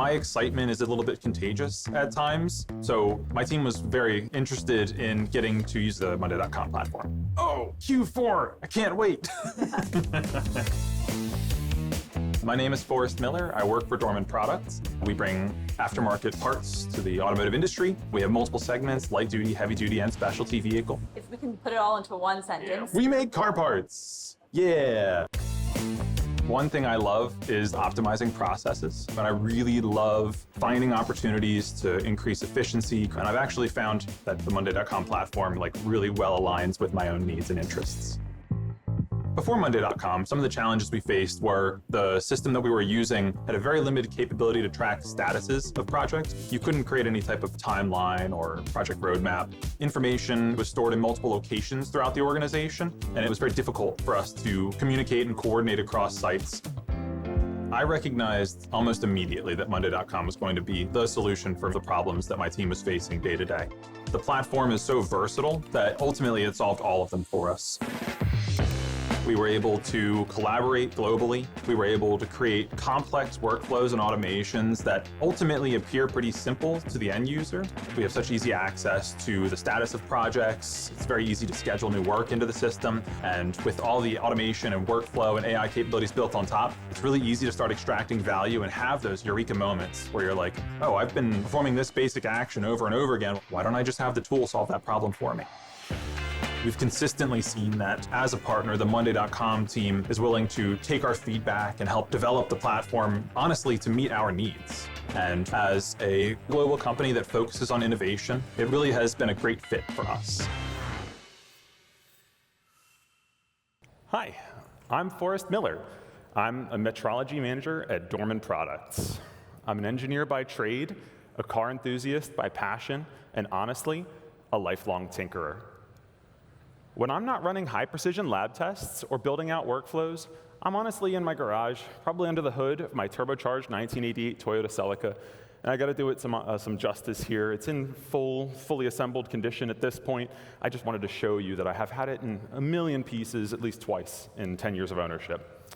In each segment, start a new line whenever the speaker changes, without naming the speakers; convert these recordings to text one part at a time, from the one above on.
my excitement is a little bit contagious at times. So my team was very interested in getting to use the Monday.com platform. Oh, Q4, I can't wait. My name is Forrest Miller. I work for Dorman Products. We bring aftermarket parts to the automotive industry. We have multiple segments: light duty, heavy duty, and specialty vehicle.
If we can put it all into one sentence.
We make car parts. Yeah. One thing I love is optimizing processes, and I really love finding opportunities to increase efficiency. And I've actually found that the Monday.com platform really well aligns with my own needs and interests. Before Monday.com, some of the challenges we faced were the system that we were using had a very limited capability to track statuses of projects. You couldn't create any type of timeline or project roadmap. Information was stored in multiple locations throughout the organization, and it was very difficult for us to communicate and coordinate across sites. I recognized almost immediately that Monday.com was going to be the solution for the problems that my team was facing day to day. The platform is so versatile that ultimately it solved all of them for us. We were able to collaborate globally. We were able to create complex workflows and automations that ultimately appear pretty simple to the end user. We have such easy access to the status of projects. It's very easy to schedule new work into the system. And with all the automation and workflow and AI capabilities built on top, it's really easy to start extracting value and have those eureka moments where you're like, oh, I've been performing this basic action over and over again. Why don't I just have the tool solve that problem for me? We've consistently seen that as a partner, the Monday.com team is willing to take our feedback and help develop the platform, honestly, to meet our needs. And as a global company that focuses on innovation, it really has been a great fit for us.
Hi, I'm Forrest Miller. I'm a metrology manager at Dorman Products. I'm an engineer by trade, a car enthusiast by passion, and honestly, a lifelong tinkerer. When I'm not running high-precision lab tests or building out workflows, I'm honestly in my garage, probably under the hood of my turbocharged 1988 Toyota Celica, and I got to do it some justice here. It's in fully assembled condition at this point. I just wanted to show you that I have had it in a million pieces at least twice in 10 years of ownership.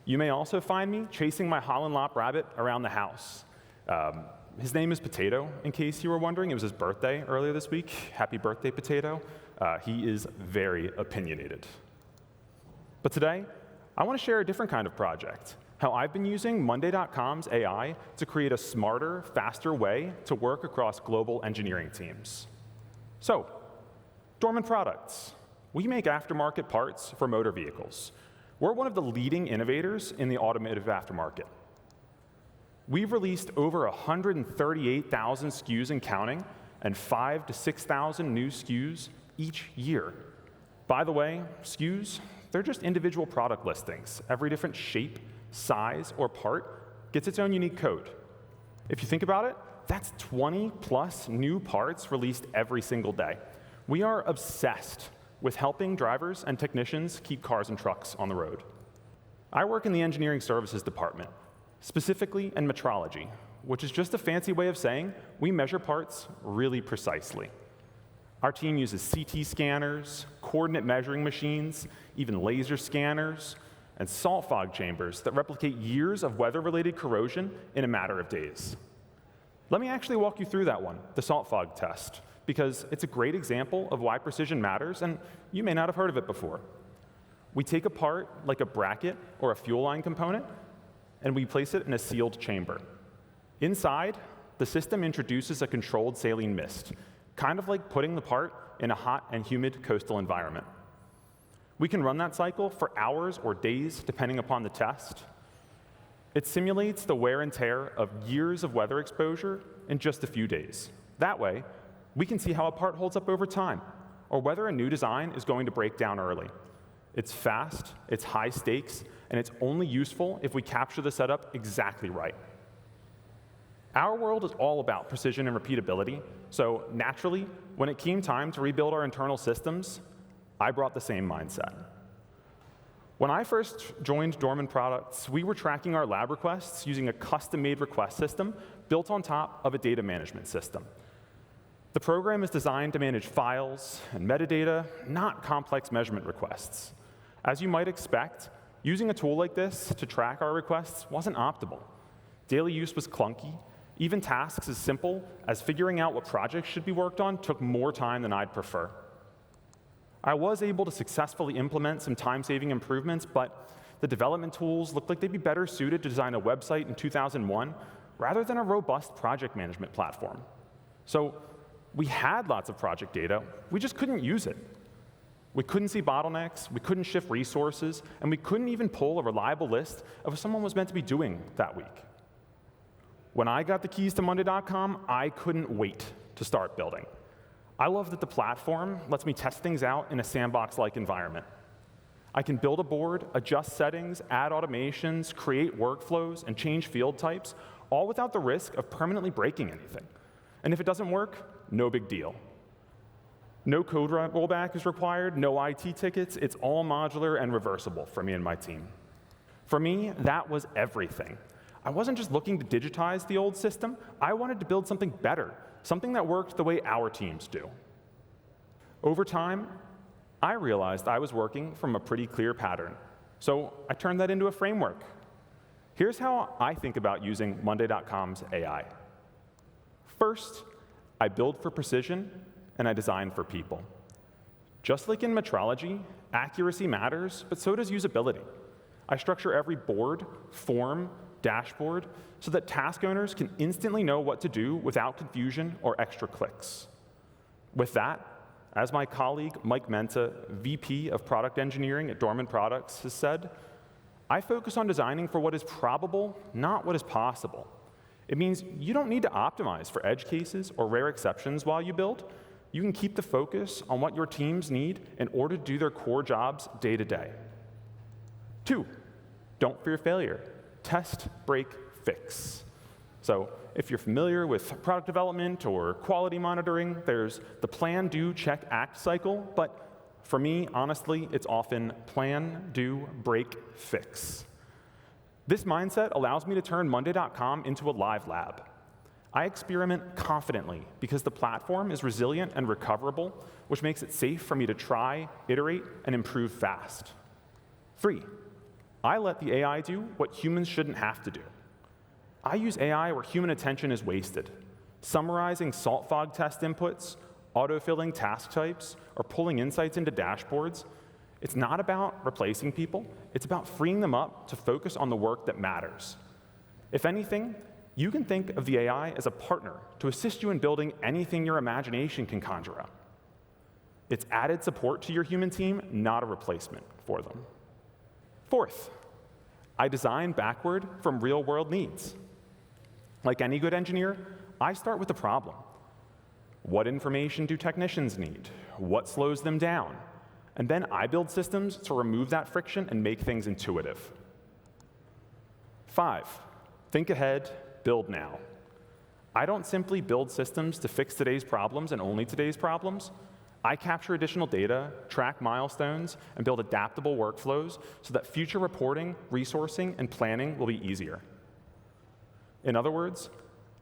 You may also find me chasing my Holland Lop rabbit around the house. His name is Potato, in case you were wondering. It was his birthday earlier this week. Happy birthday, Potato. He is very opinionated. But today, I want to share a different kind of project, how I've been using Monday.com's AI to create a smarter, faster way to work across global engineering teams. So, Dorman Products. We make aftermarket parts for motor vehicles. We're one of the leading innovators in the automotive aftermarket. We've released over 138,000 SKUs and counting, and 5,000 to 6,000 new SKUs each year. By the way, SKUs, they're just individual product listings. Every different shape, size, or part gets its own unique code. If you think about it, that's 20 plus new parts released every single day. We are obsessed with helping drivers and technicians keep cars and trucks on the road. I work in the engineering services department, specifically in metrology, which is just a fancy way of saying we measure parts really precisely. Our team uses CT scanners, coordinate measuring machines, even laser scanners, and salt fog chambers that replicate years of weather-related corrosion in a matter of days. Let me actually walk you through that one, the salt fog test, because it's a great example of why precision matters, and you may not have heard of it before. We take a part like a bracket or a fuel line component, and we place it in a sealed chamber. Inside, the system introduces a controlled saline mist, kind of like putting the part in a hot and humid coastal environment. We can run that cycle for hours or days, depending upon the test. It simulates the wear and tear of years of weather exposure in just a few days. That way, we can see how a part holds up over time, or whether a new design is going to break down early. It's fast, it's high stakes, and it's only useful if we capture the setup exactly right. Our world is all about precision and repeatability, so naturally, when it came time to rebuild our internal systems, I brought the same mindset. When I first joined Dorman Products, we were tracking our lab requests using a custom-made request system built on top of a data management system. The program is designed to manage files and metadata, not complex measurement requests. As you might expect, using a tool like this to track our requests wasn't optimal. Daily use was clunky. Even tasks as simple as figuring out what projects should be worked on took more time than I'd prefer. I was able to successfully implement some time-saving improvements, but the development tools looked like they'd be better suited to design a website in 2001 rather than a robust project management platform. So we had lots of project data, we just couldn't use it. We couldn't see bottlenecks, we couldn't shift resources, and we couldn't even pull a reliable list of what someone was meant to be doing that week. When I got the keys to Monday.com, I couldn't wait to start building. I love that the platform lets me test things out in a sandbox-like environment. I can build a board, adjust settings, add automations, create workflows, and change field types, all without the risk of permanently breaking anything. And if it doesn't work, no big deal. No code rollback is required, no IT tickets. It's all modular and reversible for me and my team. For me, that was everything. I wasn't just looking to digitize the old system. I wanted to build something better, something that worked the way our teams do. Over time, I realized I was working from a pretty clear pattern. So I turned that into a framework. Here's how I think about using Monday.com's AI. First, I build for precision, and I design for people. Just like in metrology, accuracy matters, but so does usability. I structure every board, form, dashboard so that task owners can instantly know what to do without confusion or extra clicks. With that, as my colleague Mike Menta, VP of Product Engineering at Dorman Products, has said, I focus on designing for what is probable, not what is possible. It means you don't need to optimize for edge cases or rare exceptions while you build. You can keep the focus on what your teams need in order to do their core jobs day to day. 2, don't fear failure. Test, break, fix. So if you're familiar with product development or quality monitoring, there's the plan, do, check, act cycle. But for me, honestly, it's often plan, do, break, fix. This mindset allows me to turn Monday.com into a live lab. I experiment confidently because the platform is resilient and recoverable, which makes it safe for me to try, iterate, and improve fast. 3, I let the AI do what humans shouldn't have to do. I use AI where human attention is wasted, summarizing salt fog test inputs, autofilling task types, or pulling insights into dashboards. It's not about replacing people. It's about freeing them up to focus on the work that matters. If anything, you can think of the AI as a partner to assist you in building anything your imagination can conjure up. It's added support to your human team, not a replacement for them. 4th, I design backward from real-world needs. Like any good engineer, I start with the problem. What information do technicians need? What slows them down? And then I build systems to remove that friction and make things intuitive. 5, think ahead, build now. I don't simply build systems to fix today's problems and only today's problems. I capture additional data, track milestones, and build adaptable workflows so that future reporting, resourcing, and planning will be easier. In other words,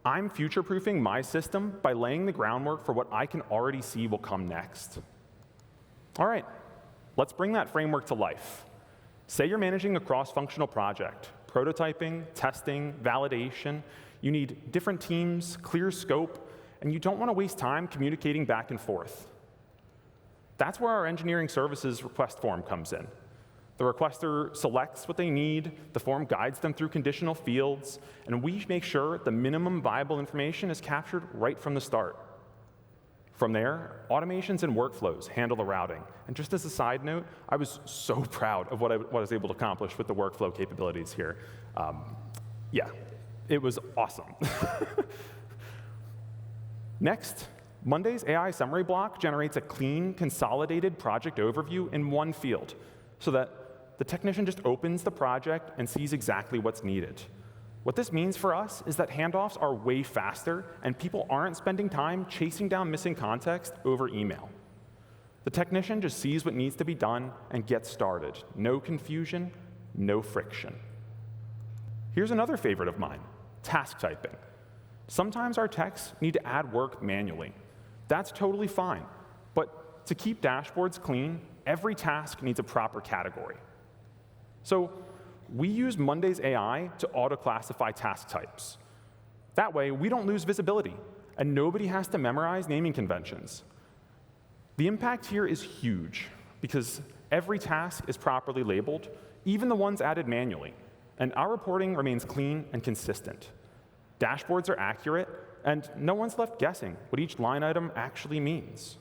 I'm future-proofing my system by laying the groundwork for what I can already see will come next. All right, let's bring that framework to life. Say you're managing a cross-functional project, prototyping, testing, validation. You need different teams, clear scope, and you don't want to waste time communicating back and forth. That's where our engineering services request form comes in. The requester selects what they need, the form guides them through conditional fields, and we make sure the minimum viable information is captured right from the start. From there, automations and workflows handle the routing. And just as a side note, I was so proud of what I was able to accomplish with the workflow capabilities here. Yeah, it was awesome. Next, Monday's AI summary block generates a clean, consolidated project overview in one field so that the technician just opens the project and sees exactly what's needed. What this means for us is that handoffs are way faster and people aren't spending time chasing down missing context over email. The technician just sees what needs to be done and gets started. No confusion, no friction. Here's another favorite of mine, task typing. Sometimes our techs need to add work manually. That's totally fine, but to keep dashboards clean, every task needs a proper category. So we use Monday's AI to auto-classify task types. That way, we don't lose visibility, and nobody has to memorize naming conventions. The impact here is huge, because every task is properly labeled, even the ones added manually, and our reporting remains clean and consistent. Dashboards are accurate, and no one's left guessing what each line item actually means.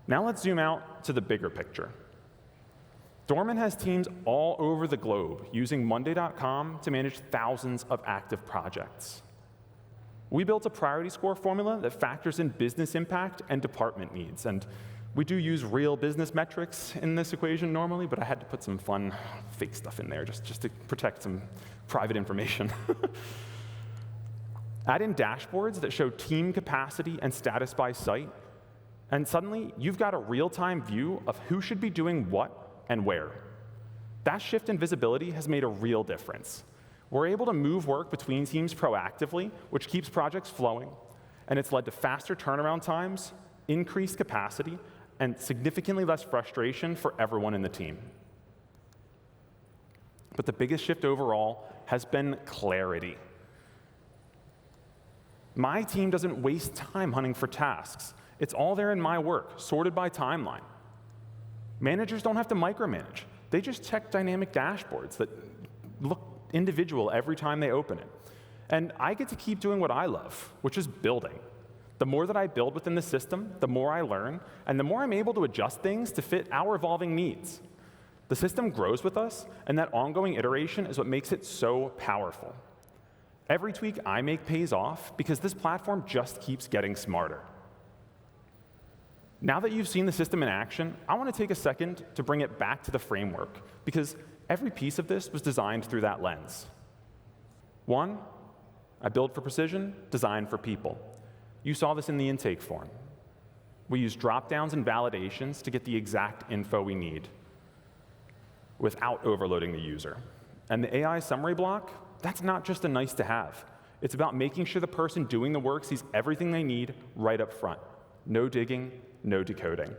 Now let's zoom out to the bigger picture. Dorman has teams all over the globe using Monday.com to manage thousands of active projects. We built a priority score formula that factors in business impact and department needs, and we do use real business metrics in this equation normally, but I had to put some fun fake stuff in there just to protect some private information. Add in dashboards that show team capacity and status by site, and suddenly you've got a real-time view of who should be doing what and where. That shift in visibility has made a real difference. We're able to move work between teams proactively, which keeps projects flowing, and it's led to faster turnaround times, increased capacity, and significantly less frustration for everyone in the team. But the biggest shift overall has been clarity. My team doesn't waste time hunting for tasks. It's all there in my work, sorted by timeline. Managers don't have to micromanage. They just check dynamic dashboards that look individual every time they open it. And I get to keep doing what I love, which is building. The more that I build within the system, the more I learn, and the more I'm able to adjust things to fit our evolving needs. The system grows with us, and that ongoing iteration is what makes it so powerful. Every tweak I make pays off because this platform just keeps getting smarter. Now that you've seen the system in action, I want to take a second to bring it back to the framework, because every piece of this was designed through that lens. 1, I build for precision, design for people. You saw this in the intake form. We use drop-downs and validations to get the exact info we need without overloading the user. And the AI summary block, that's not just a nice to have. It's about making sure the person doing the work sees everything they need right up front. No digging, no decoding.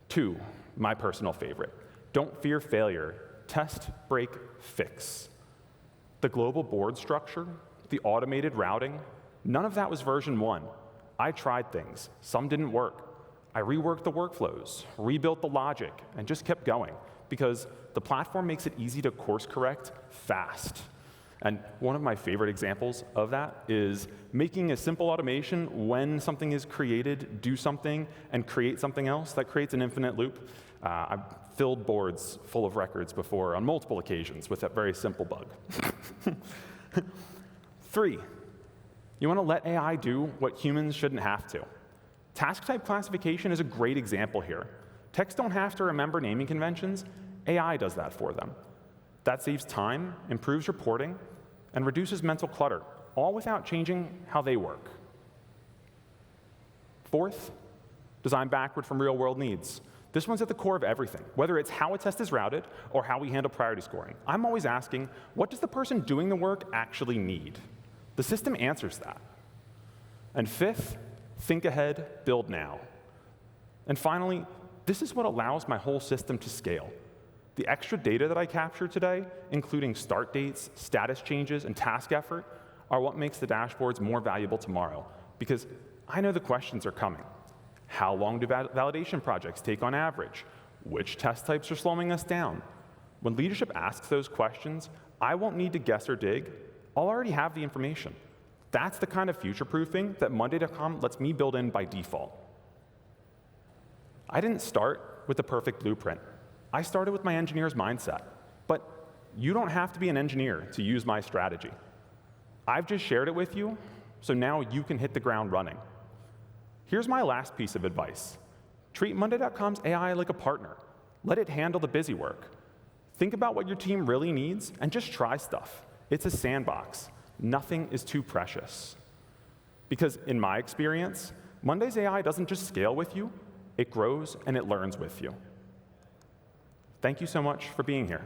2, my personal favorite. Don't fear failure. Test, break, fix. The global board structure, the automated routing, none of that was version 1. I tried things. Some didn't work. I reworked the workflows, rebuilt the logic, and just kept going, because the platform makes it easy to course correct fast. And one of my favorite examples of that is making a simple automation when something is created, do something, and create something else. That creates an infinite loop. I've filled boards full of records before on multiple occasions with that very simple bug. 3, you want to let AI do what humans shouldn't have to. Task type classification is a great example here. Techs don't have to remember naming conventions. AI does that for them. That saves time, improves reporting, and reduces mental clutter, all without changing how they work. 4th, design backward from real-world needs. This one's at the core of everything, whether it's how a test is routed or how we handle priority scoring. I'm always asking, what does the person doing the work actually need? The system answers that. And 5th, think ahead, build now. And finally, this is what allows my whole system to scale. The extra data that I captured today, including start dates, status changes, and task effort, are what makes the dashboards more valuable tomorrow, because I know the questions are coming. How long do validation projects take on average? Which test types are slowing us down? When leadership asks those questions, I won't need to guess or dig. I'll already have the information. That's the kind of future-proofing that Monday.com lets me build in by default. I didn't start with the perfect blueprint. I started with my engineer's mindset. But you don't have to be an engineer to use my strategy. I've just shared it with you, so now you can hit the ground running. Here's my last piece of advice. Treat Monday.com's AI like a partner. Let it handle the busy work. Think about what your team really needs and just try stuff. It's a sandbox. Nothing is too precious. Because in my experience, Monday's AI doesn't just scale with you, it grows and it learns with you. Thank you so much for being here.